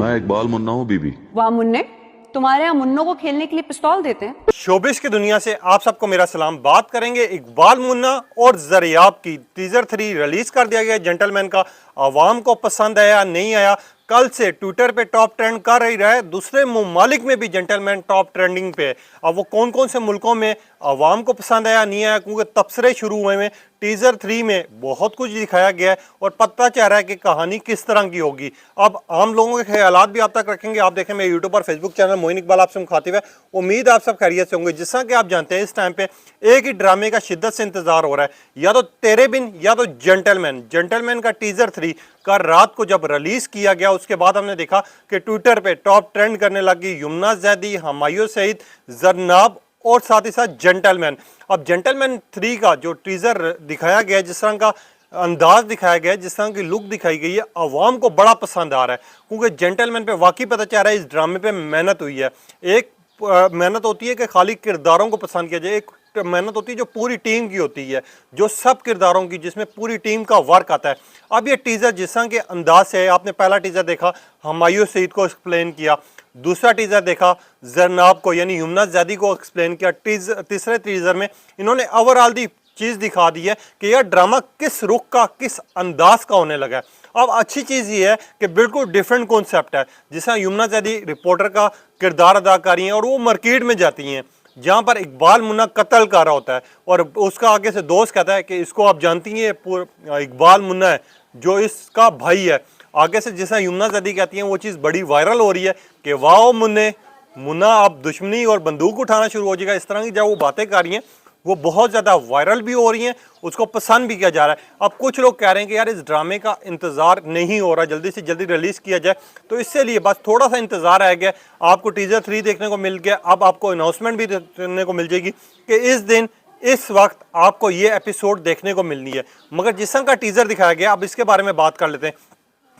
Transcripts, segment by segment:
मैं इकबाल मुन्ना हूँ बीबी। वाह मुन्ने, तुम्हारे यहाँ मुन्नों को खेलने के लिए पिस्तौल देते हैं। शोबिश की दुनिया से आप सबको मेरा सलाम। बात करेंगे इकबाल मुन्ना और ज़रियाब की। टीजर 3 रिलीज कर दिया गया जेंटलमैन का। आवाम को पसंद आया नहीं आया, कल से ट्विटर पे टॉप ट्रेंड कर ही रहा है। दूसरे ममालिक में भी जेंटलमैन टॉप ट्रेंडिंग पे है। अब वो कौन कौन से मुल्कों में आवाम को पसंद आया नहीं आया, क्योंकि तबसरे शुरू हुए में टीजर 3 में बहुत कुछ दिखाया गया है और पता चल रहा है कि कहानी किस तरह की होगी। अब आम लोगों के ख्यालात भी आप तक रखेंगे। आप देखें मेरे यूट्यूब और फेसबुक चैनल मोइन इकबाल आपसे मुखातिब है। उम्मीद आप सब खैरियत से होंगे। जिस तरह कि आप जानते हैं इस टाइम पे एक ही ड्रामे का शिद्दत से इंतजार हो रहा है, या तो तेरे बिन या तो जेंटलमैन। जेंटलमैन का टीजर 3 का रात को जब रिलीज किया गया, उसके बाद हमने देखा कि ट्विटर पे टॉप ट्रेंड करने लगी यमुना जैदी, हुमायूं सईद, जरनाब और साथ ही साथ जेंटलमैन। अब जेंटलमैन 3 का जो टीजर दिखाया गया है, जिस तरह का अंदाज दिखाया गया है, जिस तरह की लुक दिखाई गई है, आवाम को बड़ा पसंद आ रहा है। क्योंकि जेंटलमैन पे वाकई पता चल रहा है इस ड्रामे पे मेहनत हुई है। एक मेहनत होती है कि खाली किरदारों को पसंद किया जाए, एक मेहनत होती है जो पूरी टीम की होती है, जो सब किरदारों की, जिसमें पूरी टीम का वर्क आता है। अब ये टीजर जिस तरह के अंदाज से है, आपने पहला टीजर देखा हुमायूं सईद को एक्सप्लेन किया, दूसरा टीजर देखा जरनाब को यानी यमुना जैदी को एक्सप्लेन किया, तीसरे टीजर में इन्होंने ओवरऑल दी चीज दिखा दी है कि यह ड्रामा किस रुख का, किस अंदाज का होने लगा है। अब अच्छी चीज ये है कि बिल्कुल डिफरेंट कॉन्सेप्ट है। जिसमें यमुना जैदी रिपोर्टर का किरदार अदा कर रही हैं और वो मार्केट में जाती हैं, जहां पर इकबाल मुन्ना कत्ल कर रहा होता है और उसका आगे से दोस्त कहता है कि इसको आप जानती हैं इकबाल मुन्ना है जो इसका भाई है। आगे से जैसा यमुना जैदी कहती हैं वो चीज़ बड़ी वायरल हो रही है कि वाह मुन्ना आप दुश्मनी और बंदूक उठाना शुरू हो जाएगा। इस तरह की जब वो बातें कर रही हैं वो बहुत ज़्यादा वायरल भी हो रही हैं, उसको पसंद भी किया जा रहा है। अब कुछ लोग कह रहे हैं कि यार इस ड्रामे का इंतज़ार नहीं हो रहा, जल्दी से जल्दी रिलीज़ किया जाए। तो इससे लिए बस थोड़ा सा इंतज़ार रह गया। आपको टीजर 3 देखने को मिल गया, अब आपको अनाउंसमेंट भी देखने को मिल जाएगी कि इस दिन इस वक्त आपको ये एपिसोड देखने को मिलनी है। मगर जिस तरह का टीजर दिखाया गया, अब इसके बारे में बात कर लेते हैं।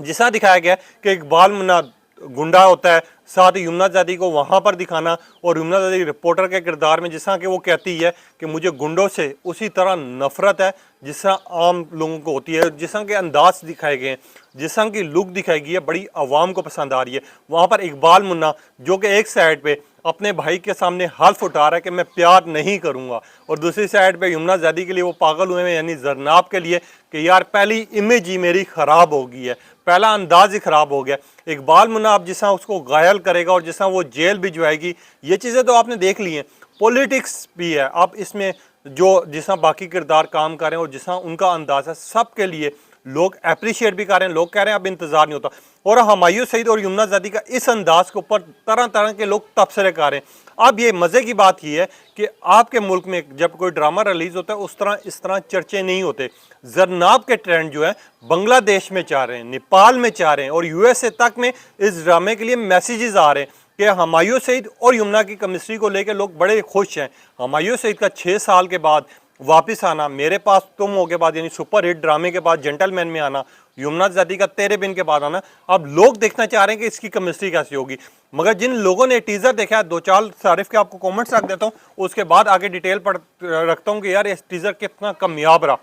जिस तरह दिखाया गया कि इकबाल मुन्ना गुंडा होता है, साथ ही यमुना जैदी को वहाँ पर दिखाना और यमुना जैदी रिपोर्टर के किरदार में जिस तरह कि वो कहती है कि मुझे गुंडों से उसी तरह नफरत है जिस तरह आम लोगों को होती है। जिस तरह के अंदाज दिखाए गए हैं, जिस तरह की लुक दिखाई गई है, बड़ी आवाम को पसंद आ रही है। वहाँ पर इकबाल मुन्ना जो कि एक साइड पे अपने भाई के सामने हल्फ उठा रहा है कि मैं प्यार नहीं करूँगा, और दूसरी साइड पे यमुना जैदी के लिए वो पागल हुए हैं, यानी जरनाब के लिए कि यार पहली इमेज ही मेरी ख़राब हो गई है, पहला अंदाज ही ख़राब हो गया। इकबाल मुन्ना अब जिस तरह उसको घायल करेगा और जिस तरह वो जेल भिजवाएगी, ये चीज़ें तो आपने देख ली हैं। पॉलिटिक्स भी है अब इसमें, जो जिस तरह बाकी किरदार काम कर रहे हैं और जिस तरह उनका अंदाज है, सब के लिए लोग अप्रिशिएट भी कर रहे हैं। लोग कह रहे हैं अब इंतज़ार नहीं होता। और हुमायूं सईद और यमुना जैदी का इस अंदाज के ऊपर तरह तरह के लोग तबसरे कर रहे हैं। अब ये मज़े की बात ये है कि आपके मुल्क में जब कोई ड्रामा रिलीज़ होता है इस तरह चर्चे नहीं होते। जरनाब के ट्रेंड जो है बांग्लादेश में चाह रहे हैं, नेपाल में चाह रहे हैं और यूएसए तक में इस ड्रामे के लिए मैसेजेस आ रहे हैं कि हुमायूं सईद और यमुना की केमिस्ट्री को लेकर लोग बड़े खुश हैं। हुमायूं सईद का 6 साल के बाद वापस आना, मेरे पास तुम हो के बाद यानी सुपर हिट ड्रामे के बाद जेंटलमैन में आना, यमुना जैदी का तेरे बिन के बाद आना, अब लोग देखना चाह रहे हैं कि इसकी केमिस्ट्री कैसी होगी। मगर जिन लोगों ने टीजर देखा है, 2-4 तारीफ के आपको कमेंट्स रख देता हूँ, उसके बाद आगे डिटेल पढ़ रखता हूँ कि यार इस टीजर कितना कामयाब रहा।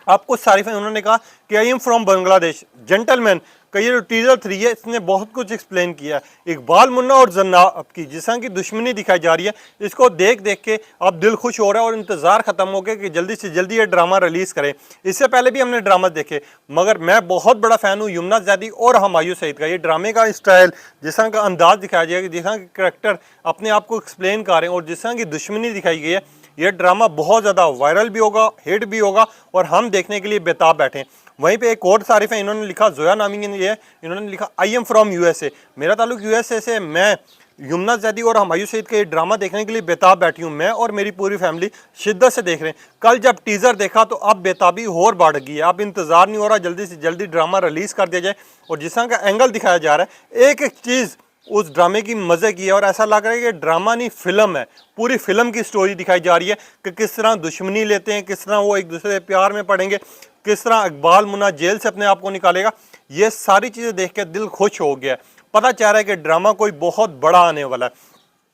आपको सारिफ उन्होंने कहा कि I am from Bangladesh. Gentleman का ये जो टीजर 3 है इसने बहुत कुछ एक्सप्लेन किया है। इकबाल मुन्ना और जरनाब की जिस तरह की दुश्मनी दिखाई जा रही है, इसको देख देख के अब दिल खुश हो रहा है और इंतज़ार ख़त्म हो गया कि जल्दी से जल्दी ये ड्रामा रिलीज़ करें। इससे पहले भी हमने ड्रामा देखे, मगर मैं बहुत बड़ा फ़ैन हूँ यमुना जैदी और हुमायूं सईद का। ये ड्रामे का स्टाइल, जिस तरह का अंदाज दिखाया जाएगा, जिस तरह के करैक्टर अपने आप को एक्सप्लेन कर रहे हैं और जिस तरह की दुश्मनी दिखाई गई है, ये ड्रामा बहुत ज़्यादा वायरल भी होगा, हिट भी होगा और हम देखने के लिए बेताब बैठे हैं। वहीं पे एक और तारीफ है, इन्होंने लिखा, जोया नामी ने ये इन्होंने लिखा आई एम फ्रॉम यूएसए। मेरा ताल्लुक यूएसए से, मैं यमुना जैदी और हुमायूं सईद का ये ड्रामा देखने के लिए बेताब बैठी हूँ। मैं और मेरी पूरी फैमिली शिद्दत से देख रहे हैं। कल जब टीज़र देखा तो अब बेताबी और बढ़ गई है। अब इंतज़ार नहीं हो रहा, जल्दी से जल्दी ड्रामा रिलीज़ कर दिया जाए। और जिस तरह का एंगल दिखाया जा रहा है, एक एक चीज़ उस ड्रामे की मज़े की है और ऐसा लग रहा है कि ड्रामा नहीं फिल्म है। पूरी फिल्म की स्टोरी दिखाई जा रही है कि किस तरह दुश्मनी लेते हैं, किस तरह वो एक दूसरे से प्यार में पड़ेंगे, किस तरह इकबाल मुन्ना जेल से अपने आप को निकालेगा। ये सारी चीज़ें देख के दिल खुश हो गया। पता चल रहा है कि ड्रामा कोई बहुत बड़ा आने वाला है।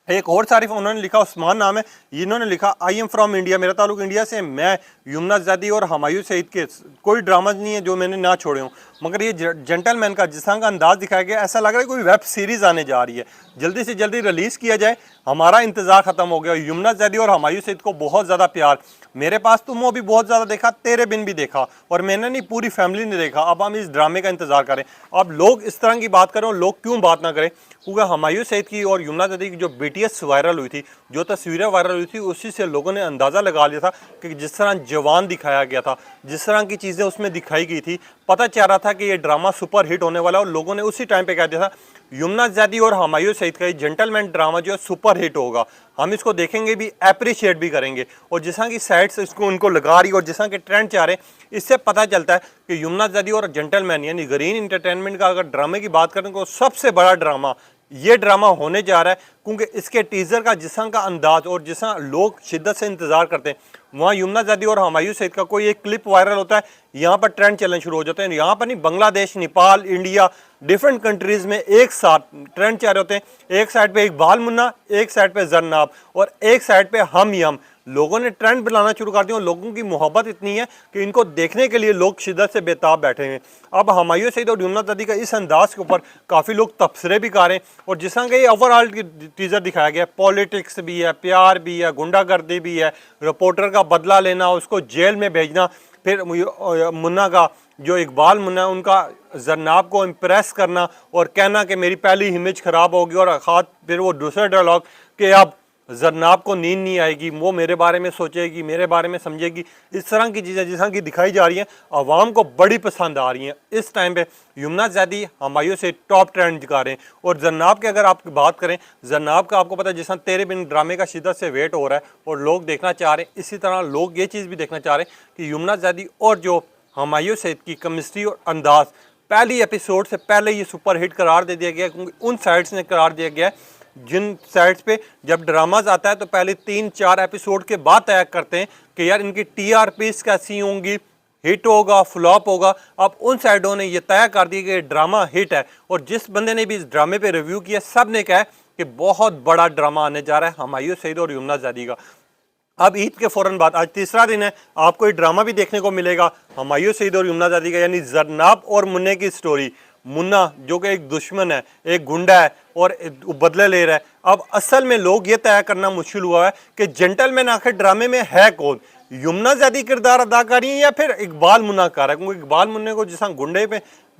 एक और तारीफ उन्होंने लिखा, उस्मान नाम है, इन्होंने लिखा आई एम फ्रॉम इंडिया। मेरा ताल्लुक इंडिया से, मैं यमुना जैदी और हुमायूं सईद के कोई ड्रामा नहीं है जो मैंने ना छोड़े हों। मगर ये जेंटलमैन का जिस तरह का अंदाज दिखाया गया, ऐसा लग रहा है कोई वेब सीरीज़ आने जा रही है, जल्दी से जल्दी रिलीज़ किया जाए। हमारा इंतज़ार ख़त्म हो गया। यमुना जैदी और हुमायूं सईद को बहुत ज़्यादा प्यार, मेरे पास तुम वो भी बहुत ज़्यादा देखा, तेरे बिन भी देखा, और मैंने नहीं, पूरी फैमिली ने देखा। अब हम इस ड्रामे का इंतज़ार करें। अब लोग इस तरह की बात करें और लोग क्यों बात ना करें, क्योंकि हुमायूं सईद की और यमुना जैदी की जो BTS वायरल हुई थी, जो तस्वीरें वायरल हुई थी, उसी से लोगों ने अंदाज़ा लगा लिया था कि जिस तरह जवान दिखाया गया था, जिस तरह की चीज़ें उसमें दिखाई गई थी, पता चल रहा था कि ये ड्रामा सुपर हिट होने वाला है। और लोगों ने उसी टाइम पे कह दिया था यमुना जैदी और हुमायूं सईद का ये जेंटलमैन ड्रामा जो है सुपर हिट होगा, हम इसको देखेंगे भी, अप्रिशिएट भी करेंगे। और जिस तरह की साइट्स इसको उनको लगा रही और जिस तरह के ट्रेंड चाह रहे हैं, इससे पता चलता है कि यमुना जैदी और जेंटलमैन यानी ग्रीन एंटरटेनमेंट का अगर ड्रामे की बात करें तो सबसे बड़ा ड्रामा ये ड्रामा होने जा रहा है। क्योंकि इसके टीज़र का जिस तरह का अंदाज और जिस तरह लोग शिद्दत से इंतज़ार करते हैं, वहाँ यमुना जैदी और हुमायूं सईद का कोई एक क्लिप वायरल होता है, यहाँ पर ट्रेंड चलने शुरू हो जाते हैं। यहाँ पर नहीं, Bangladesh, Nepal, India, different countries में एक साथ ट्रेंड चल रहे होते हैं। एक साइड पे इकबाल मुन्ना, एक साइड पे जरनाब और एक साइड पे हम यम। लोगों ने ट्रेंड बनाना शुरू कर दिया और लोगों की मोहब्बत इतनी है कि इनको देखने के लिए लोग शिद्दत से बेताब बैठे हैं। अब हुमायूं सईद और यमुना जैदी का इस अंदाज के ऊपर काफ़ी लोग तबसरे भी कर रहे हैं। और जिस तरह का ये ओवरऑल टीज़र दिखाया गया, पॉलिटिक्स भी है, प्यार भी है, गुंडागर्दी भी है, रिपोर्टर का बदला लेना, उसको जेल में भेजना, फिर मुन्ना का जो इकबाल मुन्ना है उनका जरनाब को इम्प्रेस करना और कहना कि मेरी पहली इमेज ख़राब होगी, और फिर वो दूसरा डायलॉग कि अब जरनाब को नींद नहीं आएगी, वो मेरे बारे में सोचेगी, मेरे बारे में समझेगी। इस तरह की चीज़ें जिस तरह की दिखाई जा रही हैं, आवाम को बड़ी पसंद आ रही हैं। इस टाइम पे यमुना जैदी हुमायूं से टॉप ट्रेंड दिखा रहे हैं। और जरनाब की अगर आप बात करें, जरनाब का आपको पता है जिस तरह तेरे बिन ड्रामे का शिद्दत से वेट हो रहा है और लोग देखना चाह रहे हैं, इसी तरह लोग ये चीज़ भी देखना चाह रहे हैं कि यमुना जैदी और जो हुमायूं सईद की केमिस्ट्री और अंदाज पहली एपिसोड से पहले ये सुपर हिट करार दे दिया गया। क्योंकि उन साइट्स ने करार दिया गया है जिन साइट्स पे जब ड्रामाज आता है तो पहले 3-4 एपिसोड के बाद तय करते हैं कि यार इनकी TRPs कैसी होंगी, हिट होगा, फ्लॉप होगा। अब उन साइडों ने ये तय कर दिया कि ड्रामा हिट है। और जिस बंदे ने भी इस ड्रामे पे रिव्यू किया, सब ने कहा कि बहुत बड़ा ड्रामा आने जा रहा है हुमायूं सईद और यमुना जैदी का। अब ईद के फ़ौरन बाद आज तीसरा दिन है, आपको ये ड्रामा भी देखने को मिलेगा हुमायूं सईद और यमुना जैदी का, यानी जरनाब और मुन्ने की स्टोरी। मुन्ना जो कि एक दुश्मन है, एक गुंडा है और बदले ले रहा है। अब असल में लोग ये तय करना मुश्किल हुआ है कि जेंटलमैन आखिर ड्रामे में है कौन, यमुना जैदी किरदार अदा कर रही है या फिर इकबाल मुन्ना कर रहा है। क्योंकि इकबाल मुन्ने को जिस तरह गुंडे पे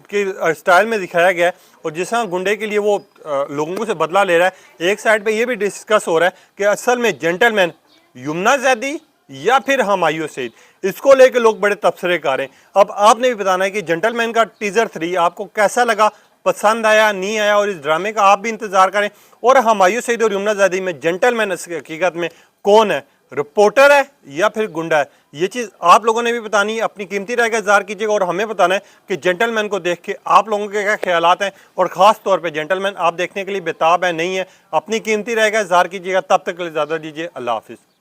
के स्टाइल में दिखाया गया है और जिस तरह गुंडे के लिए वो लोगों से बदला ले रहा है, एक साइड पे ये भी डिस्कस हो रहा है कि असल में जेंटलमैन यमुना जैदी या फिर हुमायूं सईद, इसको लेकर लोग बड़े तबसरे कर रहे हैं। अब आपने भी बताना है कि जेंटलमैन का टीज़र 3 आपको कैसा लगा, पसंद आया, नहीं आया, और इस ड्रामे का आप भी इंतज़ार करें। और हुमायूं सईद और यमुना जैदी में जेंटलमैन हकीकत में कौन है, रिपोर्टर है या फिर गुंडा है, ये चीज़ आप लोगों ने भी बतानी है। अपनी कीमती राय का इज़हार कीजिएगा और हमें बताना है कि जेंटलमैन को देख के आप लोगों के क्या ख्यालात हैं, और ख़ास तौर पे जेंटलमैन आप देखने के लिए बेताब है नहीं है। अपनी कीमती राय का इज़हार कीजिएगा। तब तक के लिए इजाज़त दीजिए। अल्लाह हाफिज़।